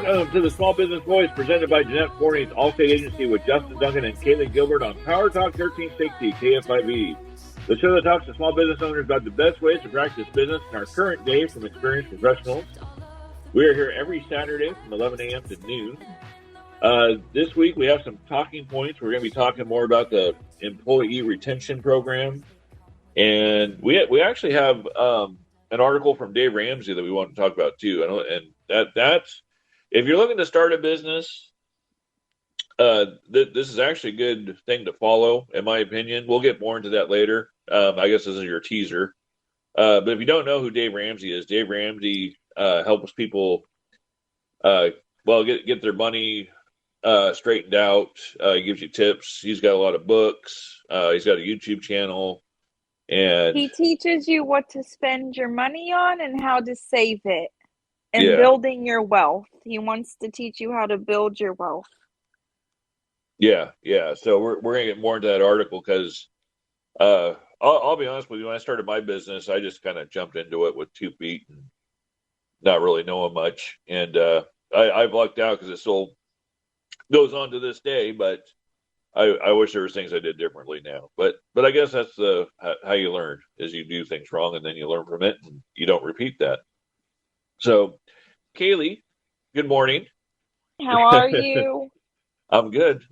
Welcome to the Small Business Voice presented by Jeanette Forney's Allstate Agency with Justin Duncan and Kaylee Gilbert on Power Talk 1360 KFIV. The show that talks to small business owners about the best ways to practice business in our current day from experienced professionals. We are here every Saturday from 11 a.m. to noon. This week we have some talking points. We're going to be talking more about the employee retention program. And we actually have an article from Dave Ramsey that we want to talk about too. And that's, if you're looking to start a business, this is actually a good thing to follow, in my opinion. We'll get more into that later. I guess this is your teaser. But if you don't know who Dave Ramsey is, Dave Ramsey helps people, get their money straightened out. He gives you tips. He's got a lot of books. He's got a YouTube channel. And he teaches you what to spend your money on and how to save it and building your wealth. He wants to teach you how to build your wealth. Yeah. So we're going to get more into that article because I'll be honest with you. When I started my business, I just kind of jumped into it with 2 feet and not really knowing much. And I've lucked out because it still goes on to this day, but I wish there was things I did differently now, but I guess that's how you learn, is you do things wrong and then you learn from it and you don't repeat that. So, Kaylee, good morning. How are you? I'm good.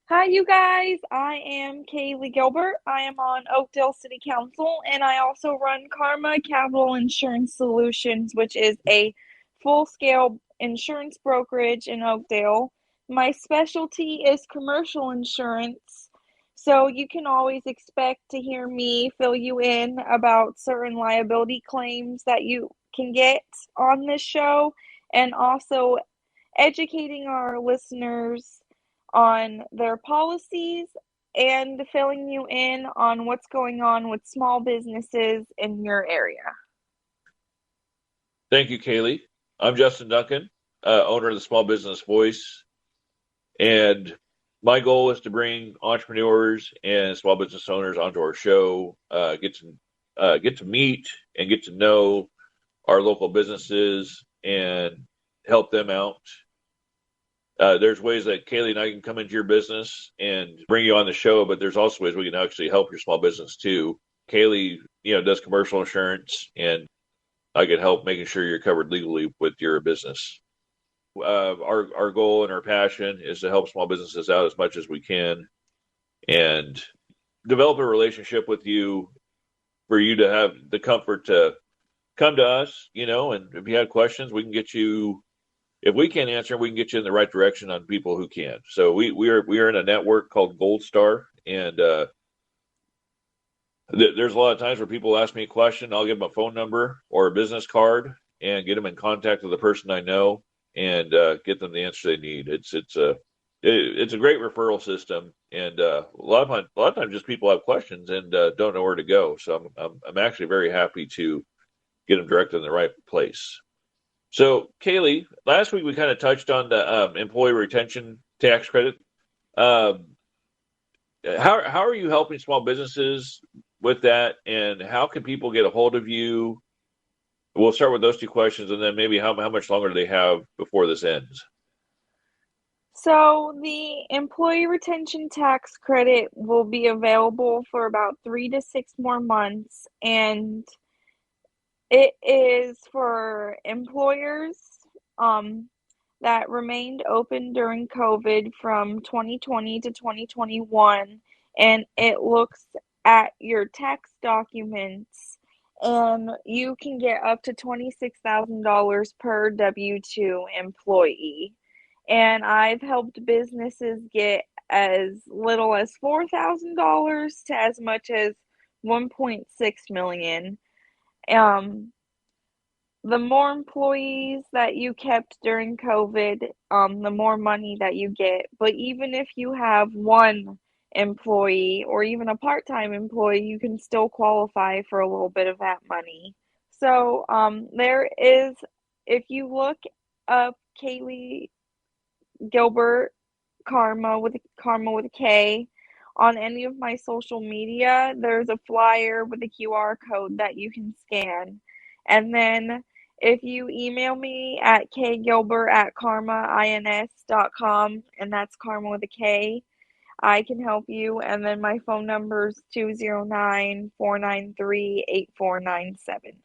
Hi, you guys. I am Kaylee Gilbert. I am on Oakdale City Council, and I also run Karma Capital Insurance Solutions, which is a full-scale insurance brokerage in Oakdale. My specialty is commercial insurance, so you can always expect to hear me fill you in about certain liability claims that you can get on this show, and also educating our listeners on their policies and filling you in on what's going on with small businesses in your area. Thank you, Kaylee. I'm Justin Duncan, owner of the Small Business Voice. And my goal is to bring entrepreneurs and small business owners onto our show, get to meet and get to know our local businesses and help them out. There's ways that Kaylee and I can come into your business and bring you on the show, but there's also ways we can actually help your small business too. Kaylee, does commercial insurance, and I can help making sure you're covered legally with your business. Our goal and our passion is to help small businesses out as much as we can and develop a relationship with you for you to have the comfort to come to us, and if you have questions, we can get you, if we can't answer, we can get you in the right direction on people who can. So we are in a network called Gold Star, and there's a lot of times where people ask me a question, I'll give them a phone number or a business card and get them in contact with the person I know and get them the answer they need. It's a great referral system, and a lot of times just people have questions and don't know where to go. So I'm actually very happy to get them directed in the right place. So Kaylee, last week we kind of touched on the employee retention tax credit. How are you helping small businesses with that, and how can people get a hold of you? We'll start with those 2 questions, and then maybe how much longer do they have before this ends? So the employee retention tax credit will be available for about 3 to 6 more months, and it is for employers that remained open during COVID from 2020 to 2021, and it looks at your tax documents, and you can get up to $26,000 per W-2 employee. And I've helped businesses get as little as $4,000 to as much as $1.6 million. The more employees that you kept during COVID, the more money that you get. But even if you have one employee or even a part-time employee, you can still qualify for a little bit of that money. So there is, if you look up Kaylee Gilbert Karma with a K on any of my social media, there's a flyer with a QR code that you can scan. And then If you email me at kgilbert@karmains.com, and that's karma with a K, I can help you. And then my phone number is 209-493-8497.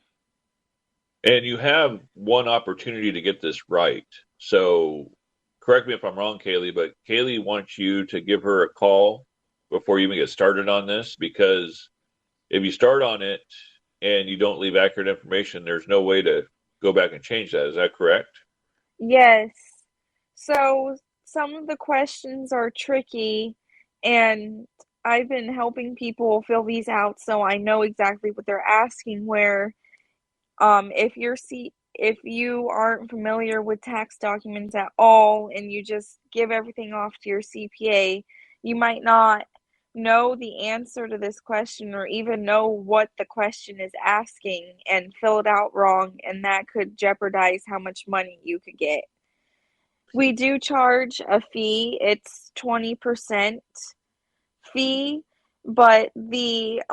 And you have one opportunity to get this right. So correct me if I'm wrong, Kaylee, but Kaylee wants you to give her a call before you even get started on this, because if you start on it and you don't leave accurate information, there's no way to go back and change that. Is that correct? Yes. So some of the questions are tricky, and I've been helping people fill these out so I know exactly what they're asking. Where if you aren't familiar with tax documents at all and you just give everything off to your CPA, you might not know the answer to this question or even know what the question is asking and fill it out wrong, and that could jeopardize how much money you could get. We do charge a fee. It's 20% fee, but the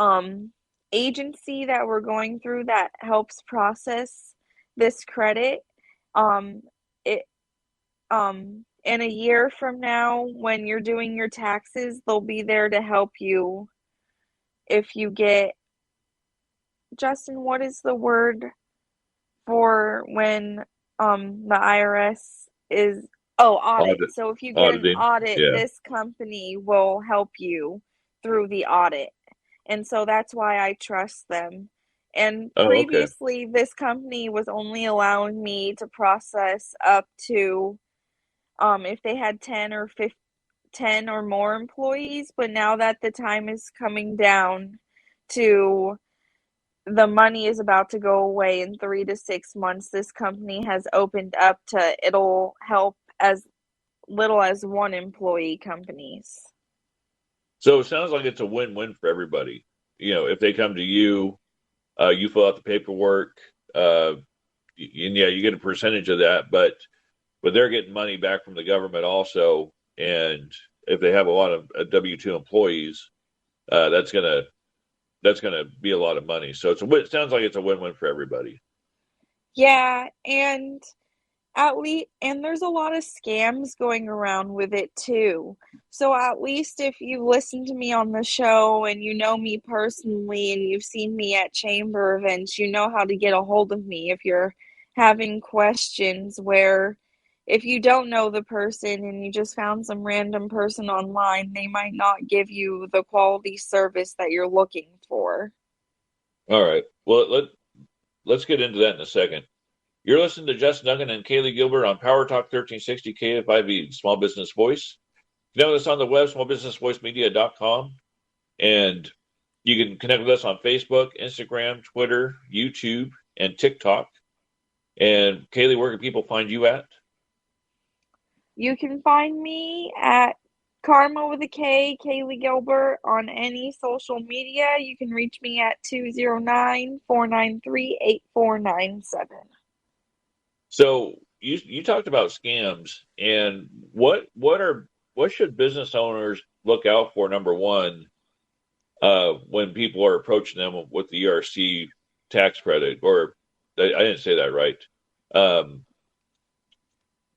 agency that we're going through that helps process this credit, um it in a year from now when you're doing your taxes, they'll be there to help you if you get, Justin, what is the word for when the IRS is, oh, audit. Audit, So if you get an auditing. audit, Yeah. this company will help you through the audit. And so that's why I trust them. And Oh, okay. previously, this company was only allowing me to process up to if they had 10 or more employees, but now that the time is coming down to the money is about to go away in 3 to 6 months, this company has opened up to it'll help as little as one employee companies. So it sounds like it's a win-win for everybody. If they come to you, you fill out the paperwork, and yeah, you get a percentage of that, but they're getting money back from the government also. And if they have a lot of W-2 employees, that's gonna be a lot of money. So it sounds like it's a win-win for everybody. Yeah, and at least, and there's a lot of scams going around with it too. So at least if you listen to me on the show and you know me personally and you've seen me at chamber events, you know how to get a hold of me if you're having questions. Where if you don't know the person and you just found some random person online, they might not give you the quality service that you're looking for. All right. Well, let's get into that in a second. You're listening to Justin Duncan and Kaylee Gilbert on Power Talk 1360 KFIV, Small Business Voice. Connect with us on the web, smallbusinessvoicemedia.com. And you can connect with us on Facebook, Instagram, Twitter, YouTube, and TikTok. And Kaylee, where can people find you at? You can find me at Karma with a K, Kaylee Gilbert, on any social media. You can reach me at 209-493-8497. So you talked about scams, and what should business owners look out for? Number one, when people are approaching them with the ERC tax credit, or I didn't say that right.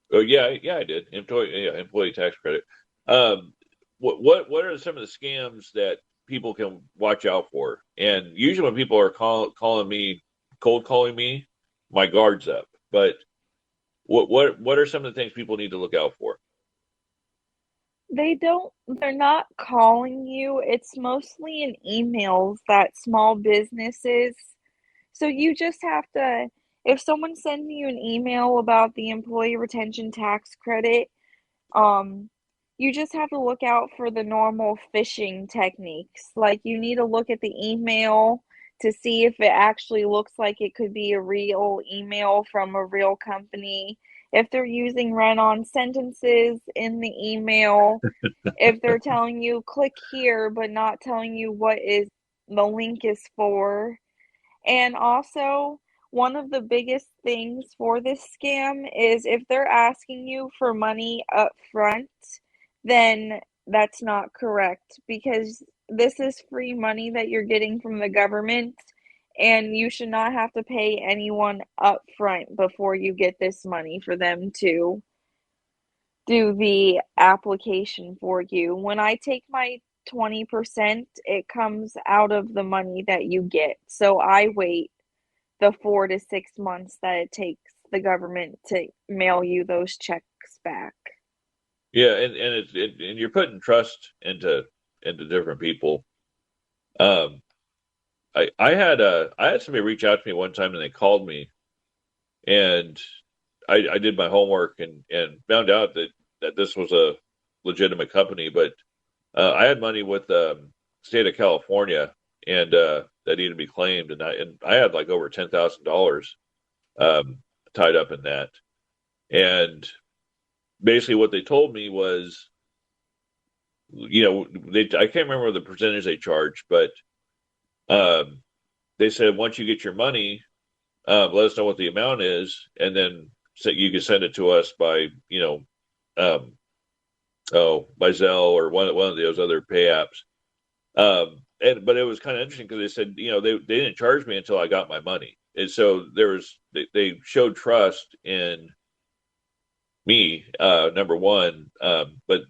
Oh yeah, I did. Employee tax credit. Um, what are some of the scams that people can watch out for? And usually when people are calling me, cold calling me, my guard's up. But what are some of the things people need to look out for? They're not calling you. It's mostly in emails that small businesses. So you just have to, if someone's sending you an email about the employee retention tax credit, Um, you just have to look out for the normal phishing techniques. Like you need to look at the email to see if it actually looks like it could be a real email from a real company. If they're using run-on sentences in the email, if they're telling you click here but not telling you what is the link is for. And also, one of the biggest things for this scam is if they're asking you for money up front, then that's not correct, because this is free money that you're getting from the government, and you should not have to pay anyone up front before you get this money for them to do the application for you. When I take my 20%, it comes out of the money that you get. So I wait the 4 to 6 months that it takes the government to mail you those checks back. Yeah, and you're putting trust into different people. Um, I had somebody reach out to me one time and they called me and I did my homework and found out that this was a legitimate company, but I had money with state of California and that needed to be claimed, and I had like over $10,000 tied up in that, and basically what they told me was, I can't remember the percentage they charged, but um, they said once you get your money, let us know what the amount is, and then you can send it to us by um, by Zelle or one of those other pay apps. But it was kind of interesting because they said they didn't charge me until I got my money, and so they showed trust in me, number one. But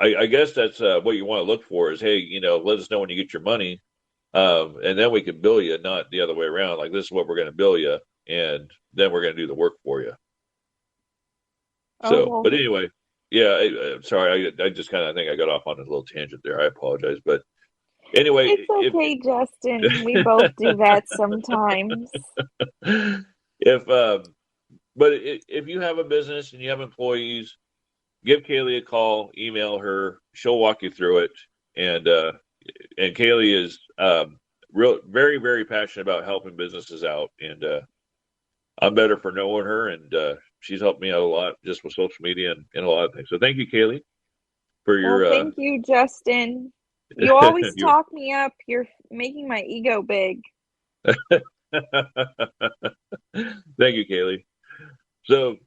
I guess that's what you want to look for is, hey, let us know when you get your money, and then we can bill you, not the other way around. Like, this is what we're going to bill you, and then we're going to do the work for you. Oh, So, but well, anyway, yeah, I'm sorry. I just kind of think I got off on a little tangent there. I apologize. But anyway, it's okay, Justin. We both do that sometimes. if if you have a business and you have employees, give Kaylee a call, email her. She'll walk you through it. And Kaylee is very, very passionate about helping businesses out. And I'm better for knowing her. And she's helped me out a lot just with social media and a lot of things. So thank you, Kaylee, for Well, your thank you, Justin. You always your talk me up. You're making my ego big. thank you, Kaylee. So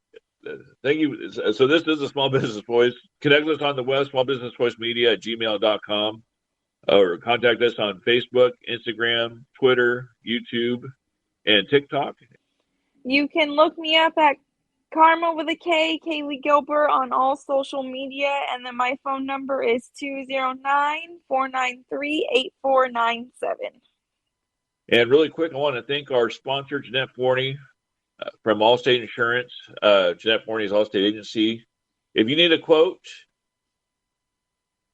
thank you. So this is the Small Business Voice. Connect with us on the web, smallbusinessvoicemedia at gmail.com, or contact us on Facebook, Instagram, Twitter, YouTube, and TikTok. You can look me up at Karma with a K, Kaylee Gilbert on all social media, and then my phone number is 209-493-8497. And really quick, I want to thank our sponsor, Jeanette Forney, from Allstate Insurance. Jeanette Forney's Allstate agency. If you need a quote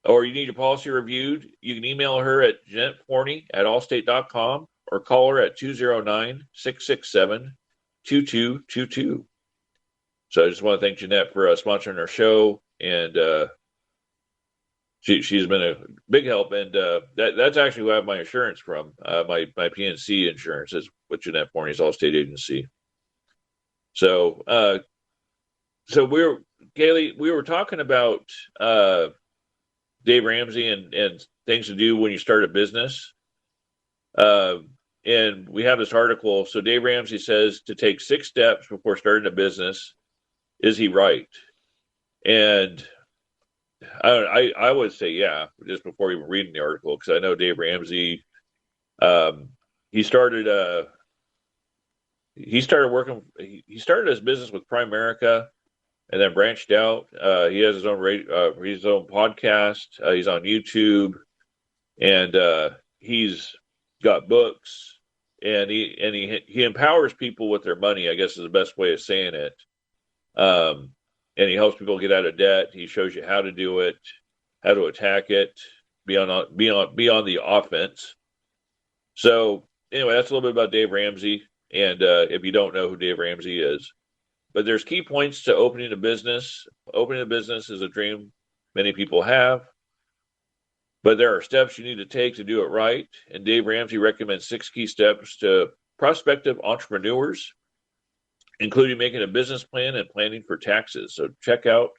or you need your policy reviewed, you can email her at JeanetteForney@allstate.com or call her at 209-667-2222. So I just want to thank Jeanette for sponsoring our show, and she's been a big help. And that's actually who I have my insurance from. My PNC insurance is with Jeanette Forney's Allstate agency. So Kaylee, we were talking about Dave Ramsey and things to do when you start a business. And we have this article. So Dave Ramsey says to take 6 steps before starting a business. Is he right? And I would say, yeah, just before even reading the article, because I know Dave Ramsey, he started working. He started his business with Primerica, and then branched out. He has his own podcast. He's on YouTube, and he's got books, and he empowers people with their money, I guess is the best way of saying it. And he helps people get out of debt. He shows you how to do it, how to attack it, be on the offense. So anyway, that's a little bit about Dave Ramsey. And if you don't know who Dave Ramsey is, but there's key points to opening a business. Opening a business is a dream many people have, but there are steps you need to take to do it right. And Dave Ramsey recommends 6 key steps to prospective entrepreneurs, including making a business plan and planning for taxes. So check out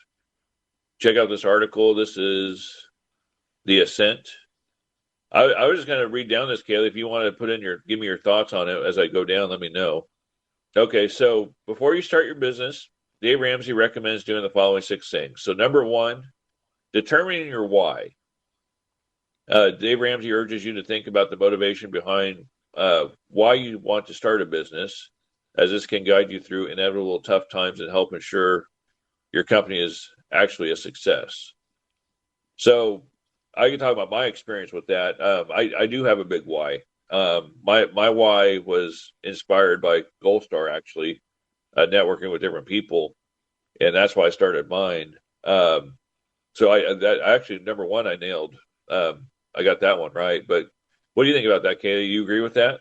this article. This is The Ascent. I was just going to read down this, Kaylee. If you want to give me your thoughts on it as I go down, let me know. Okay, so before you start your business, Dave Ramsey recommends doing the following 6 things. So number 1, determining your why. Dave Ramsey urges you to think about the motivation behind why you want to start a business, as this can guide you through inevitable tough times and help ensure your company is actually a success. So I can talk about my experience with that. I do have a big why. My why was inspired by Gold Star, actually, networking with different people, and that's why I started mine. So that actually, number one, I nailed. I got that one right. But what do you think about that, Kaylee? You agree with that?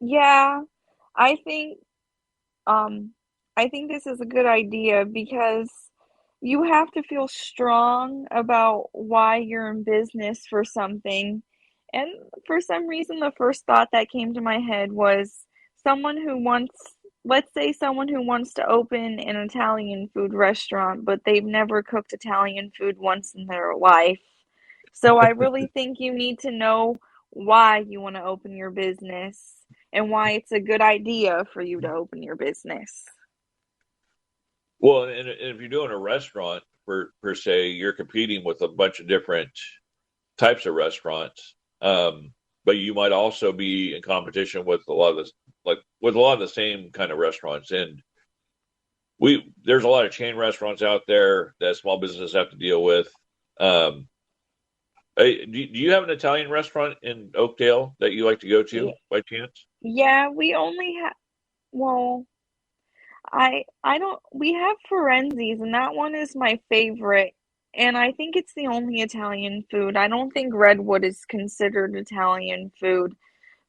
Yeah, I think um I think this is a good idea because you have to feel strong about why you're in business for something. And for some reason, the first thought that came to my head was someone who wants, let's say, someone who wants to open an Italian food restaurant, but they've never cooked Italian food once in their life. So I really think you need to know why you want to open your business and why it's a good idea for you to open your business. Well, and if you're doing a restaurant per se, you're competing with a bunch of different types of restaurants. But you might also be in competition with a lot of this, like with a lot of the same kind of restaurants. And there's a lot of chain restaurants out there that small businesses have to deal with. Um, do you have an Italian restaurant in Oakdale that you like to go to Yeah, by chance? yeah, we only have, well, I don't we have Ferenzi's and that one is my favorite and I think it's the only Italian food. I don't think Redwood is considered Italian food,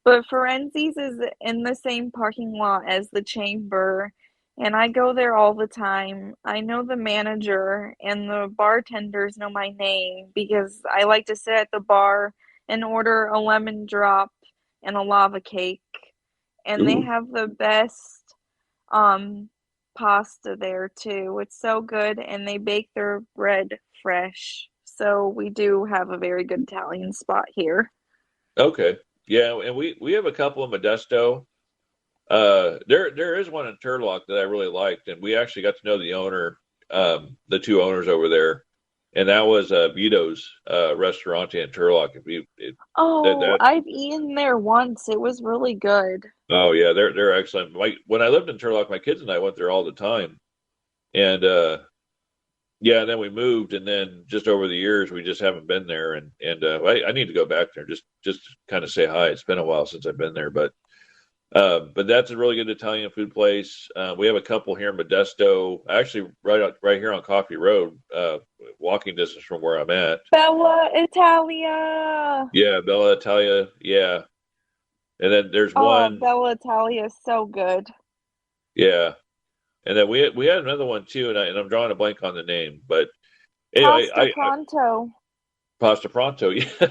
but Ferenzi's is in the same parking lot as the Chamber and I go there all the time. I know the manager and the bartenders know my name because I like to sit at the bar and order a lemon drop and a lava cake and they Ooh. have the best um pasta there too. It's so good and they bake their bread fresh. So we do have a very good Italian spot here. Okay. Yeah, and we have a couple in Modesto. There is one in Turlock that I really liked, and we actually got to know the owner, the two owners over there, and that was Vito's restaurant in Turlock. If you Oh, that I've eaten there once. It was really good. oh yeah, they're excellent. When I lived in Turlock, my kids and I went there all the time, and yeah, then we moved, and then just over the years we just haven't been there, and I need to go back there just to kind of say hi. It's been a while since I've been there, but that's a really good Italian food place. We have a couple here in Modesto, actually right here on Coffee Road, walking distance from where I'm at. Bella Italia. Yeah, Bella Italia. Yeah, and then there's Oh, one. Bella Italia is so good. Yeah, and then we had another one too, and I'm drawing a blank on the name, but anyway, Pasta Pronto. Pasta Pronto. Yeah.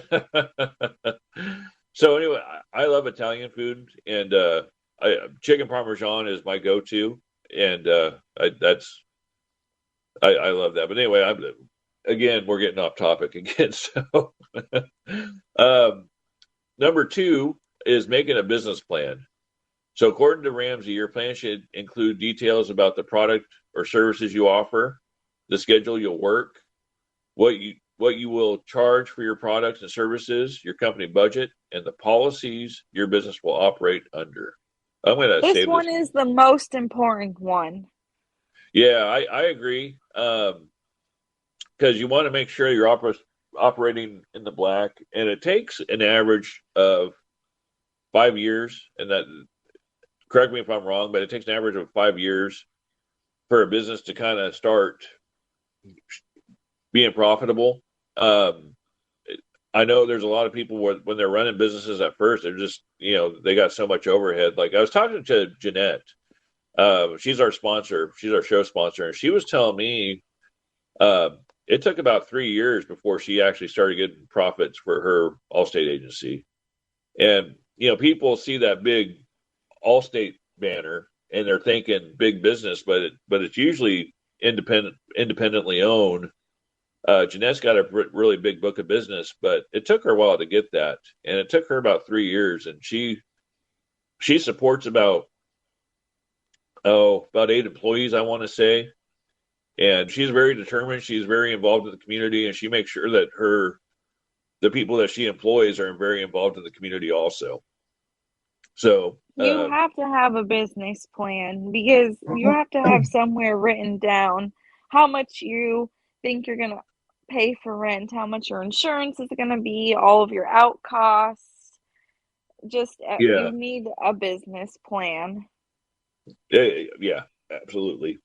So anyway, I love Italian food, and chicken parmesan is my go-to, and I love that. But anyway, again, we're getting off topic again. So, um, number two is making a business plan. So, according to Ramsey, your plan should include details about the product or services you offer, the schedule you'll work, what you will charge for your products and services, your company budget, and the policies your business will operate under. I'm going to This save this. one is the most important one. Yeah, I agree. Because you want to make sure you're operating in the black, and it takes an average of 5 years. And that, correct me if I'm wrong, but it takes an average of 5 years for a business to kind of start being profitable. Um, I know there's a lot of people when they're running businesses at first, they're just, they got so much overhead. Like I was talking to Jeanette, she's our sponsor, she's our show sponsor, and she was telling me uh, it took about 3 years before she actually started getting profits for her Allstate agency. And, people see that big Allstate banner and they're thinking big business, but it's usually independently owned. Jeanette's got a really big book of business, but it took her a while to get that, and it took her about 3 years. And she supports about 8 employees, I want to say, and she's very determined. She's very involved in the community, and she makes sure that the people that she employs are very involved in the community also. So, You have to have a business plan because you have to have somewhere written down how much you think you're going to pay for rent, how much your insurance is going to be, all of your out costs. Just yeah, you need a business plan. yeah, absolutely.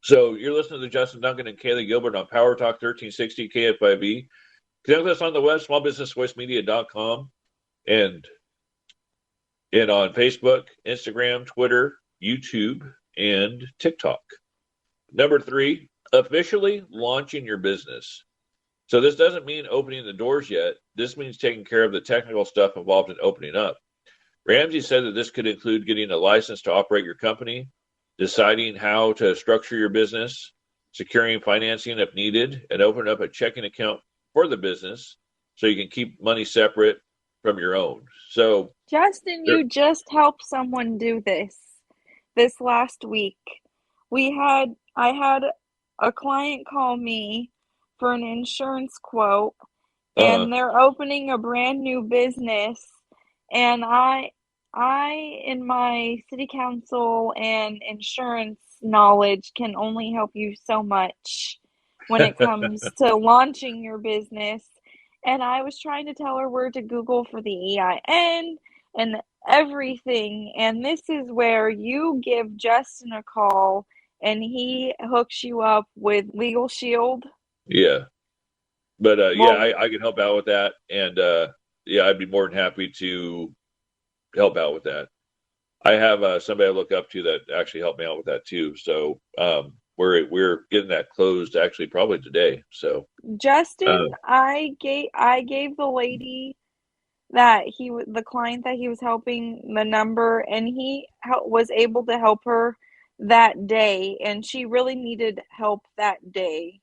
So you're listening to Justin Duncan and Kaylee Gilbert on Power Talk 1360 KFIV. Connect with us on the web, smallbusinessvoicemedia.com, and on Facebook, Instagram, Twitter, YouTube, and TikTok. Number 3, officially launching your business. So this doesn't mean opening the doors yet. This means taking care of the technical stuff involved in opening up. Ramsey said that this could include getting a license to operate your company, deciding how to structure your business, securing financing if needed, and opening up a checking account for the business so you can keep money separate from your own. So, Justin, there, you just helped someone do this last week. I had a client call me for an insurance quote uh, and they're opening a brand new business and I in my city council and insurance knowledge can only help you so much when it comes to launching your business. And I was trying to tell her where to Google for the EIN and everything. And this is where you give Justin a call and he hooks you up with Legal Shield. yeah. But yeah, Well, I can help out with that. And yeah, I'd be more than happy to help out with that. I have somebody I look up to that actually helped me out with that too. So we're getting that closed actually probably today. So Justin, uh, I gave the lady that the client that he was helping the number, and he was able to help her that day, and she really needed help that day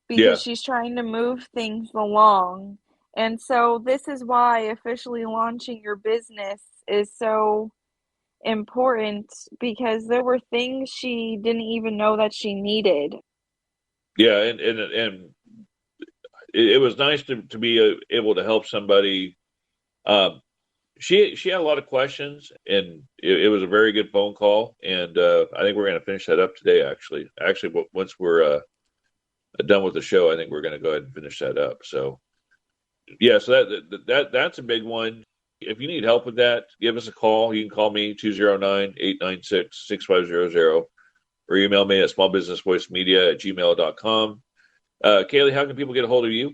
yeah, because she's trying to move things along. And so this is why officially launching your business is so important because there were things she didn't even know that she needed. yeah, and it was nice to be able to help somebody. Um, she had a lot of questions, and it was a very good phone call. And I think we're going to finish that up today. Actually, once we're done with the show, I think we're going to go ahead and finish that up. So yeah, so that's a big one. If you need help with that, give us a call. You can call me 209-896-6500 or email me at smallbusinessvoicemedia@gmail.com. Kaylee, how can people get a hold of you?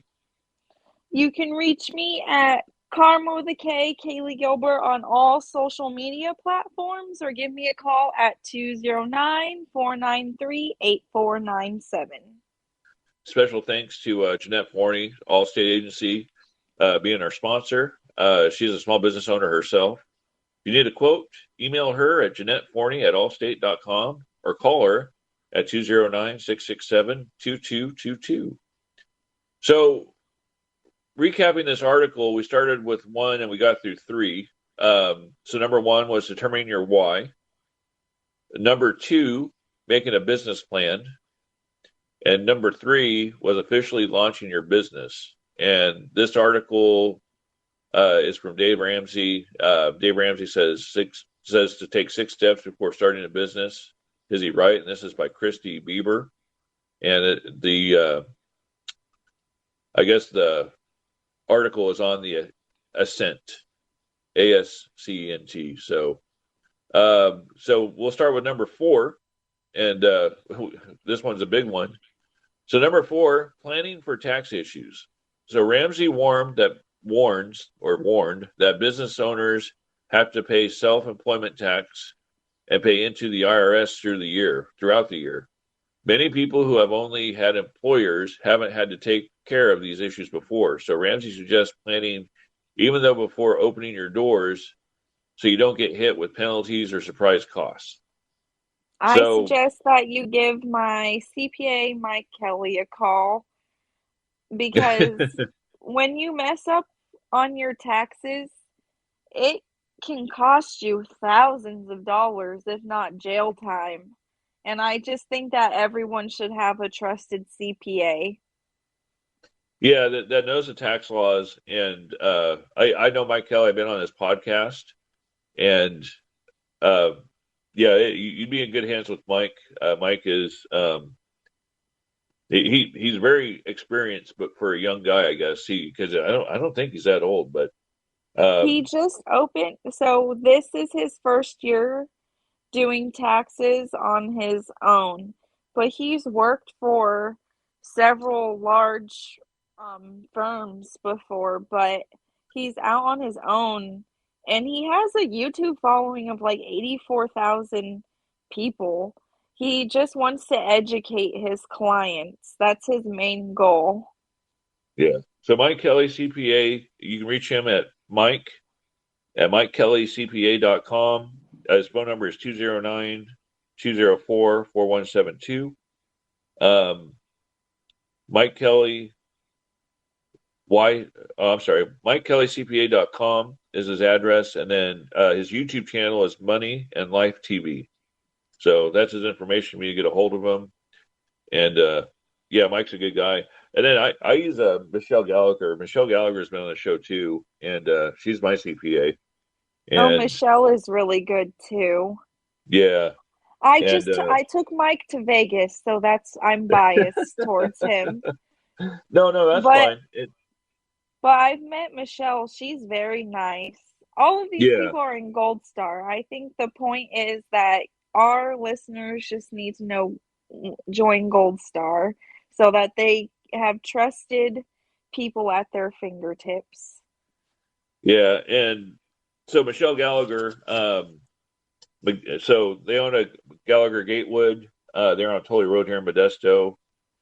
You can reach me at Karma with a K, Kaylee Gilbert on all social media platforms, or give me a call at 209-493-8497. Special thanks to Jeanette Forney, Allstate Agency, being our sponsor. She's a small business owner herself. If you need a quote, email her at JeanetteForney@allstate.com or call her at 209-667-2222. So, recapping this article, we started with 1 and we got through 3. So, number 1 was determining your why. Number 2, making a business plan. And number 3 was officially launching your business. And this article is from Dave Ramsey. Dave Ramsey says to take 6 steps before starting a business. Is he right? And this is by Christy Bieber. And I guess the article is on the Ascent, ASCENT. So we'll start with number 4, and this one's a big one. So number 4, planning for tax issues. So Ramsey warned that business owners have to pay self-employment tax and pay into the IRS throughout the year. Many people who have only had employers haven't had to take care of these issues before. So Ramsey suggests planning even though before opening your doors so you don't get hit with penalties or surprise costs. I So suggest that you give my CPA, Mike Kelly, a call because when you mess up on your taxes, it can cost you thousands of dollars, if not jail time. And I just think that everyone should have a trusted CPA. yeah, that knows the tax laws. And I know Mike Kelly, I've been on his podcast. And uh, yeah, you'd be in good hands with Mike. Mike is he's very experienced, but for a young guy, I guess because I don't think he's that old, but He um, just opened, so this is his first year doing taxes on his own, but he's worked for several large firms before, but he's out on his own and he has a YouTube following of like 84,000 people. He just wants to educate his clients. That's his main goal. yeah. So Mike Kelly CPA, you can reach him at MikeKellyCPA.com. His phone number is 209-204-4172. Mike Kelly, I'm sorry, MikeKellyCPA.com is his address. And then his YouTube channel is Money and Life TV. So that's his information for you to get a hold of him. And yeah, Mike's a good guy. And then I use Michelle Gallagher. Michelle Gallagher's been on the show too, and she's my CPA. Oh, And Michelle is really good too. yeah, and I took Mike to Vegas, so I'm biased towards him. no, that's But fine. I've met Michelle. She's very nice. All of these Yeah, people are in Gold Star. I think the point is that our listeners just need to know join Gold Star so that they have trusted people at their fingertips. yeah, and so Michelle Gallagher, so they own a Gallagher Gatewood. They're on Tully Road here in Modesto.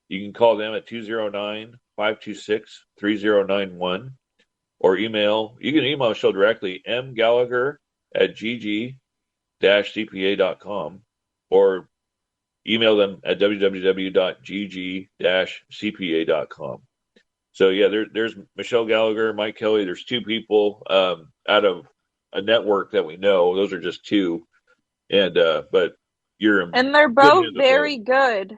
You can call them at 209-526-3091 or email. You can email Michelle directly, mgallagher@gg-cpa.com, or email them at www.gg-cpa.com. So yeah, there's Michelle Gallagher, Mike Kelly. There's two people out of a network that we know. Those are just two, and but you're in And they're good both hands with both. very good.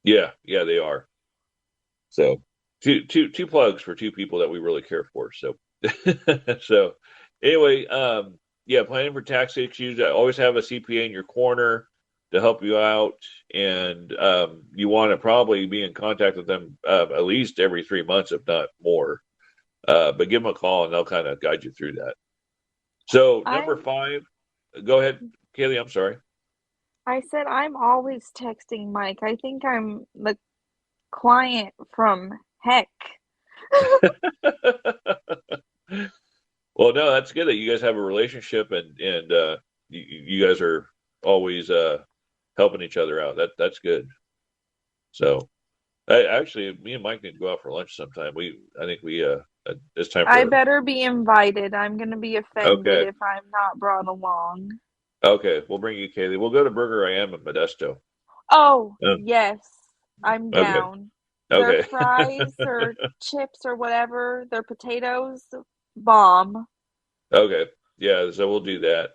Yeah, they are. So two plugs for two people that we really care for. So so anyway, yeah, planning for tax issues. I always have a CPA in your corner to help you out, and you want to probably be in contact with them at least every 3 months, if not more. But give them a call, and they'll kind of guide you through that. So number I'm 5, go ahead, Kaylee. I'm sorry. I said I'm always texting Mike. I think I'm the client from heck. Well, no, that's good that you guys have a relationship, and you guys are always helping each other out. That's good. So, actually, me and Mike need to go out for lunch sometime. I think it's time I for. better be invited. I'm gonna be offended Okay, if I'm not brought along. okay, we'll bring you, Kaylee. We'll go to Burger I Am in Modesto. Oh, Oh, yes, I'm okay, down. Their okay, fries or chips or whatever, their potatoes, bomb. okay. Yeah, so we'll do that.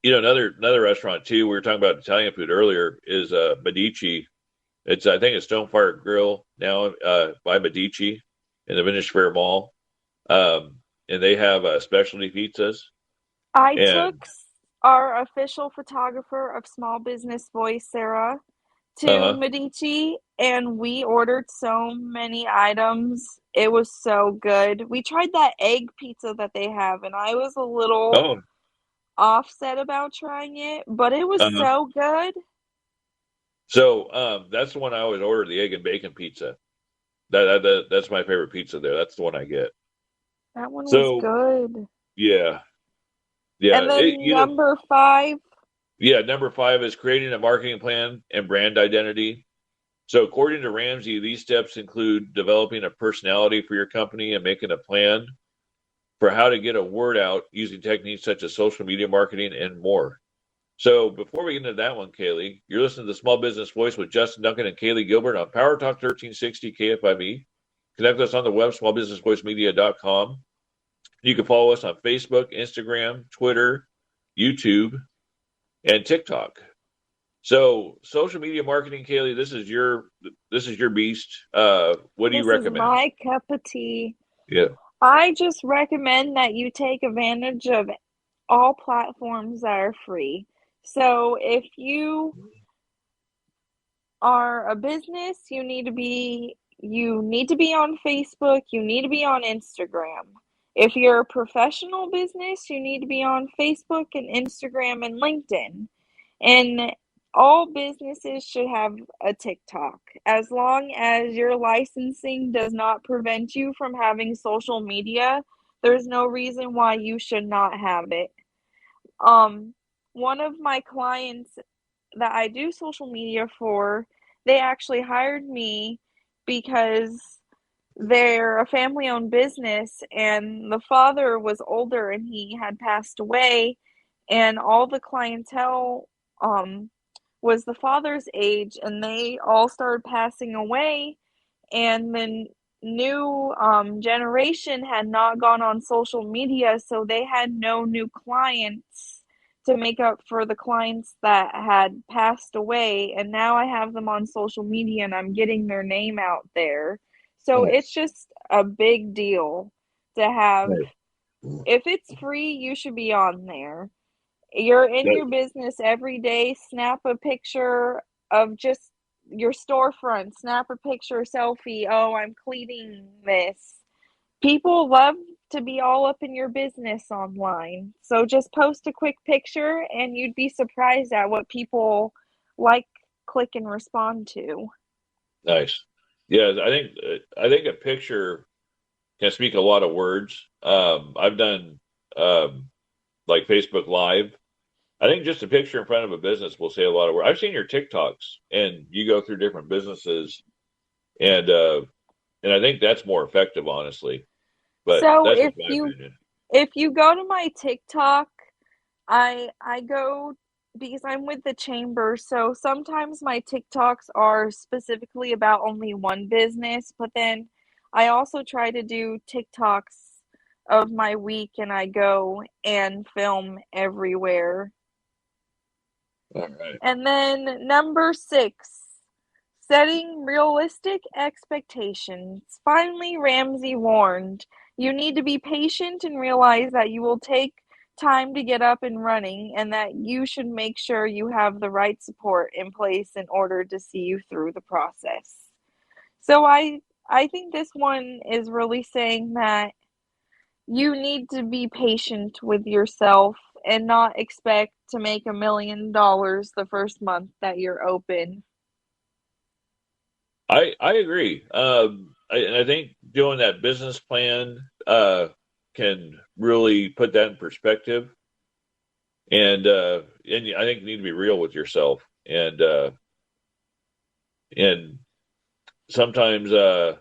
Another restaurant too. We were talking about Italian food earlier. Is Medici. I think it's Stonefire Grill now by Medici in the Vintage Fair Mall, and they have specialty pizzas. I took And our official photographer of Small Business Voice, Sarah, to uh Medici, and we ordered so many items. It was so good. We tried that egg pizza that they have, and I was a little oh offset about trying it, but it was uh so good. so that's the one I always order, the egg and bacon pizza. That's my favorite pizza there. That's the one I get. That one was So good. yeah, yeah. And then number 5, Yeah. Number 5 is creating a marketing plan and brand identity. So according to Ramsey, these steps include developing a personality for your company and making a plan for how to get a word out using techniques such as social media marketing and more. So before we get into that one, Kaylee, you're listening to the Small Business Voice with Justin Duncan and Kaylee Gilbert on Power Talk 1360 KFIV. Connect with us on the web, smallbusinessvoicemedia.com. You can follow us on Facebook, Instagram, Twitter, YouTube, and TikTok. So social media marketing, Kaylee, this is your beast. What do you this is recommend? my cup of tea. Yeah. I just recommend that you take advantage of all platforms that are free. So if you are a business, you need to be on Facebook, you need to be on Instagram. If you're a professional business, you need to be on Facebook and Instagram and LinkedIn. And all businesses should have a TikTok, as long as your licensing does not prevent you from having social media. There's no reason why you should not have it. Um, One of my clients that I do social media for, they actually hired me because they're a family owned business and the father was older and he had passed away, and all the clientele was the father's age, and they all started passing away, and the new generation had not gone on social media, so they had no new clients to make up for the clients that had passed away. And now I have them on social media and I'm getting their name out there. So it's Nice. just a big deal to have. Nice. If it's free, you should be on there. You're in That- your business every day, snap a picture of just your storefront, snap a picture, selfie. Oh, I'm cleaning this. People love to be all up in your business online. So just post a quick picture and you'd be surprised at what people like, click, and respond to. Nice. Yeah, I think a picture can speak a lot of words. I've done like Facebook Live. I think just a picture in front of a business will say a lot of words. I've seen your TikToks, and you go through different businesses, and I think that's more effective, honestly. But So that's just my opinion. if you go to my TikTok, I go because I'm with the chamber, so sometimes my TikToks are specifically about only one business, but then I also try to do TikToks of my week and I go and film everywhere. All right. And then number 6, setting realistic expectations. Finally, Ramsey warned, you need to be patient and realize that you will take time to get up and running, and that you should make sure you have the right support in place in order to see you through the process. So I think this one is really saying that you need to be patient with yourself and not expect to make $1 million the first month that you're open. I agree. I think doing that business plan can really put that in perspective, and I think you need to be real with yourself, and sometimes you're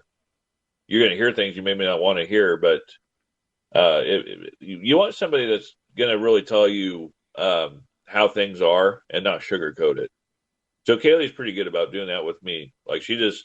going to hear things you may not want to hear, but you want somebody that's going to really tell you how things are and not sugarcoat it. So Kaylee's pretty good about doing that with me. Like Kaylee's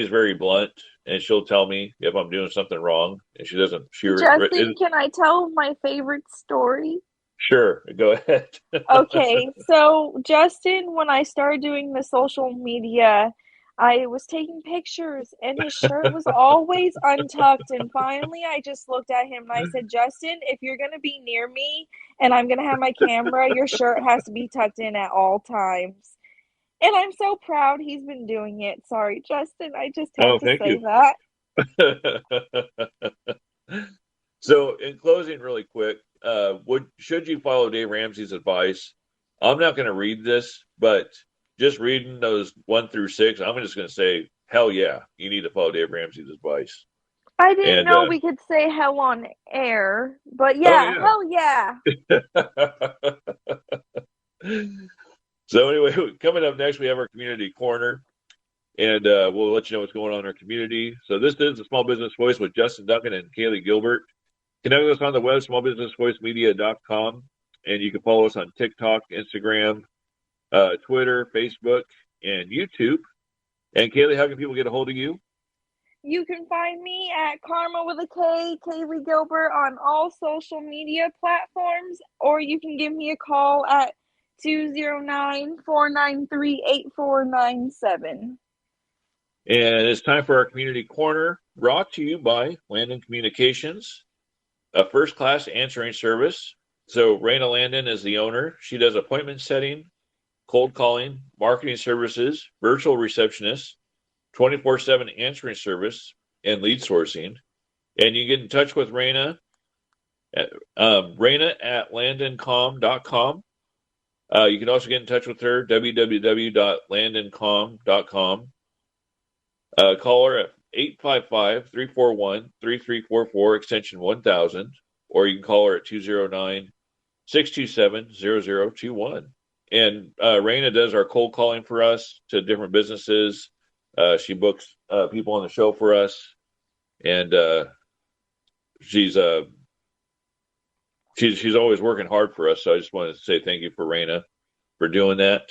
very blunt, and she'll tell me if I'm doing something wrong, and she doesn't. Justin, can I tell my favorite story? Sure, go ahead. Okay, so Justin, when I started doing the social media, I was taking pictures and his shirt was always untucked. And finally, I just looked at him and I said, Justin, if you're going to be near me and I'm going to have my camera, your shirt has to be tucked in at all times. And I'm so proud he's been doing it. Sorry, Justin, I just had Oh, to thank say you. that. So, in closing, really quick, should you follow Dave Ramsey's advice? I'm not going to read this, but just reading those 1 through 6, I'm just going to say, hell yeah, you need to follow Dave Ramsey's advice. I didn't And know we could say hell on air, but oh yeah, hell yeah. yeah. So anyway, coming up next, we have our community corner, and we'll let you know what's going on in our community. So this is the Small Business Voice with Justin Duncan and Kaylee Gilbert. Connect with us on the web, smallbusinessvoicemedia.com, and you can follow us on TikTok, Instagram, Twitter, Facebook, and YouTube. And Kaylee, how can people get a hold of you? You can find me at Karma with a K, Kaylee Gilbert, on all social media platforms, or you can give me a call at 209-493-8497. And it's time for our community corner, brought to you by Landon Communications, a first-class answering service So Raina Landon is the owner. She does appointment setting, cold calling, marketing services, virtual receptionist, 24/7 answering service, and lead sourcing. And you get in touch with Raina Raina at landoncom.com. You can also get in touch with her, www.landoncom.com. Call her at 855-341-3344, extension 1000, or you can call her at 209-627-0021. And Raina does our cold calling for us to different businesses. She books people on the show for us, and she's always working hard for us. So I just wanted to say thank you for Raina for doing that.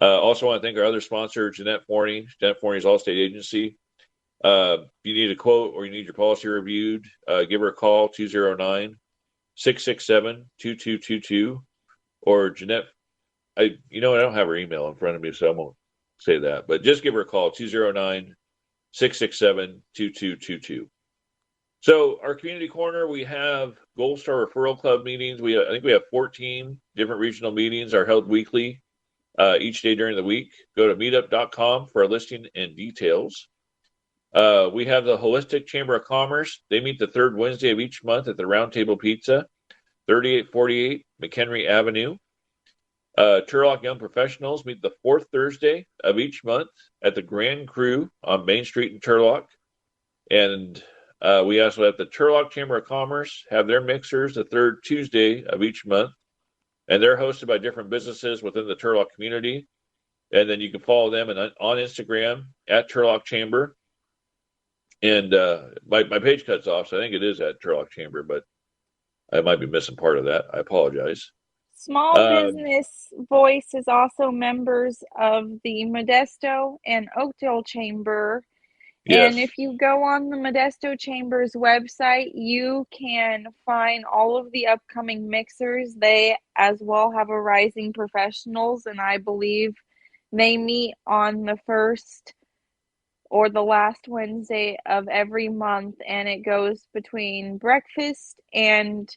Also want to thank our other sponsor, Jeanette Forney. Jeanette Forney's Allstate Agency. If you need a quote or you need your policy reviewed, give her a call, 209-667-2222. Or Jeanette, I don't have her email in front of me, so I won't say that. But just give her a call, 209-667-2222. So our community corner, we have Gold Star Referral Club meetings. I think we have 14 different regional meetings are held weekly, each day during the week. Go to meetup.com for a listing and details. We have the Holistic Chamber of Commerce. They meet the third Wednesday of each month at the Round Table Pizza, 3848 McHenry Avenue. Turlock Young Professionals meet the fourth Thursday of each month at the Grand Cru on Main Street in Turlock. And we also have the Turlock Chamber of Commerce have their mixers the third Tuesday of each month. And they're hosted by different businesses within the Turlock community. And then you can follow them on Instagram at Turlock Chamber. And my page cuts off, so I think it is at Turlock Chamber, but I might be missing part of that. I apologize. Small Business Voice is also members of the Modesto and Oakdale Chamber. Yes. And if you go on the Modesto Chamber's website, you can find all of the upcoming mixers. They as well have a Rising Professionals, and I believe they meet on the first or the last Wednesday of every month, and it goes between breakfast and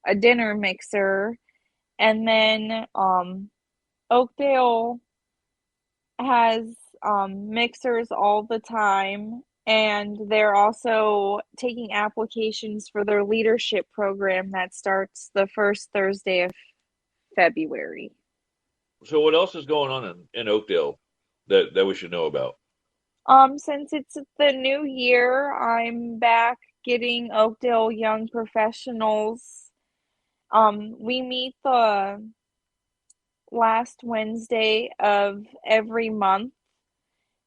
a dinner mixer. And then Oakdale has mixers all the time, and they're also taking applications for their leadership program that starts the first Thursday of February. So what else is going on in Oakdale that we should know about? Since it's the new year, I'm back getting Oakdale Young Professionals. We meet the last Wednesday of every month.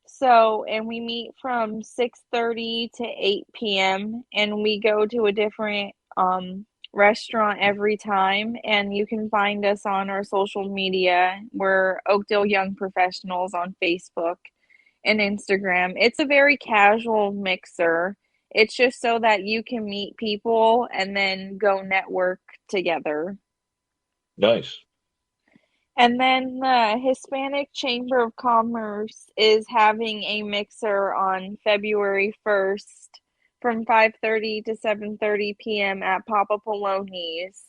So, and we meet from 6:30 to 8 p.m. and we go to a different restaurant every time, and you can find us on our social media. We're Oakdale Young Professionals on Facebook and Instagram. It's a very casual mixer. It's just so that you can meet people and then go network together. Nice. And then the Hispanic Chamber of Commerce is having a mixer on February 1st from 5:30 to 7:30 p.m. at Papa Poloni's.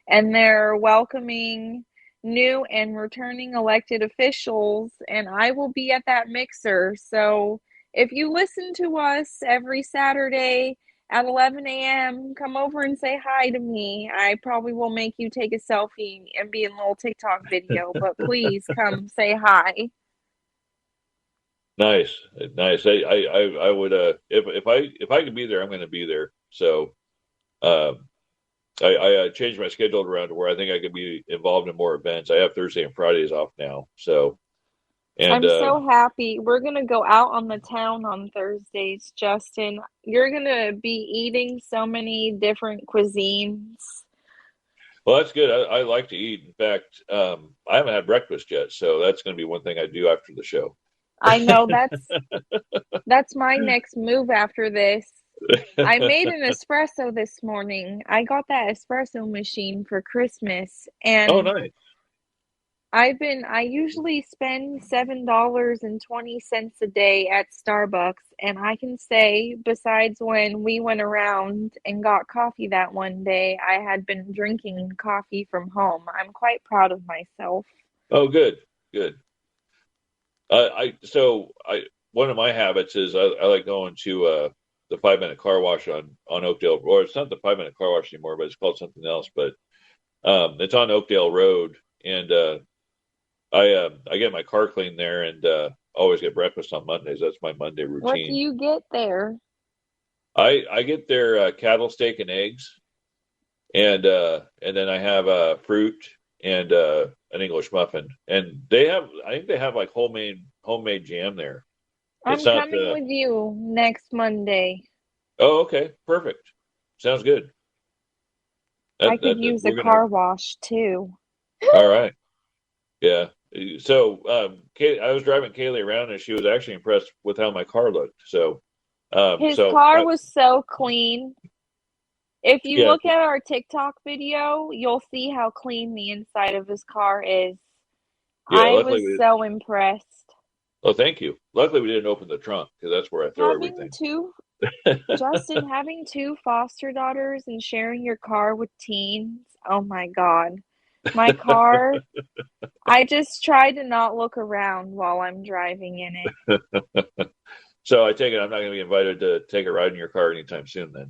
And they're welcoming new and returning elected officials, and I will be at that mixer. So if you listen to us every Saturday at 11 a.m., come over and say hi to me. I probably will make you take a selfie and be in a little TikTok video, but please come say hi. Nice. I would if I could be there, I'm going to be there. So I changed my schedule around to where I think I could be involved in more events. I have Thursday and Fridays off now, so. And I'm so happy. We're going to go out on the town on Thursdays, Justin. You're going to be eating so many different cuisines. Well, that's good. I like to eat. In fact, I haven't had breakfast yet, so that's going to be one thing I do after the show. I know that's my next move after this. I made an espresso this morning. I got that espresso machine for Christmas, and oh, nice. I usually spend $7.20 a day at Starbucks, and I can say, besides when we went around and got coffee that one day, I had been drinking coffee from home. I'm quite proud of myself. Oh, good, good. I one of my habits is I like going to the 5 minute car wash on Oakdale, or it's not the 5 minute car wash anymore, but it's called something else. But it's on Oakdale Road, and I get my car cleaned there, and always get breakfast on Mondays. That's my Monday What do routine. you get there? I get their cattle steak and eggs, and then I have fruit and an English muffin, and I think they have like homemade jam there. It's I'm not coming with you next Monday. oh, okay, perfect, sounds good. I could use a We're gonna car wash too. all right, yeah. So I was driving Kaylee around, and she was actually impressed with how my car looked. So His so car was so clean. If you yeah, look at our TikTok video, you'll see how clean the inside of his car is. yeah. I was so impressed. Oh, thank you. Luckily, we didn't open the trunk because that's where I throw Having everything. Justin, having two foster daughters and sharing your car with teens, oh my God. My car, I just try to not look around while I'm driving in it. So I take it I'm not going to be invited to take a ride in your car anytime soon then.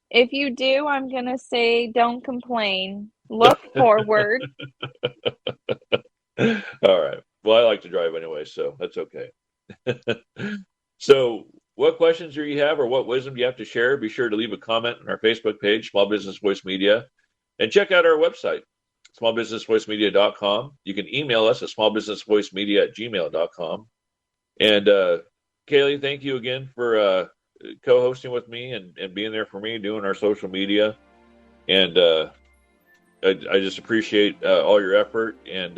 If you do, I'm gonna say don't complain. Look forward. All right. Well, I like to drive anyway, so that's okay. So, what questions do you have or what wisdom do you have to share? Be sure to leave a comment on our Facebook page, Small Business Voice Media, and check out our website, smallbusinessvoicemedia.com. You can email us at smallbusinessvoicemedia@gmail.com. And Kaylee, thank you again for co-hosting with me and being there for me, doing our social media. And I just appreciate all your effort. And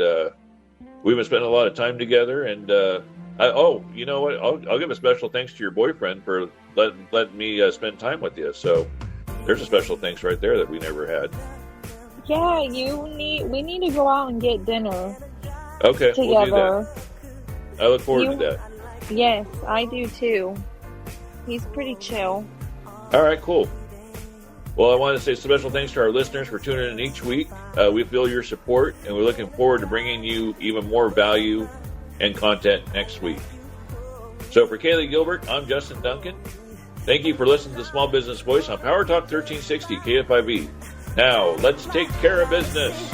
we've been spending a lot of time together. And you know what? I'll give a special thanks to your boyfriend for letting me spend time with you. So there's a special thanks right there that we never had. Yeah, we need to go out and get dinner Okay, together. we'll do that. I look forward to that. Yes, I do too. He's pretty chill. All right, cool. Well, I want to say special thanks to our listeners for tuning in each week. We feel your support, and we're looking forward to bringing you even more value and content next week. So for Kaylee Gilbert, I'm Justin Duncan. Thank you for listening to Small Business Voice on Power Talk 1360 KFIV. Now, let's take care of business.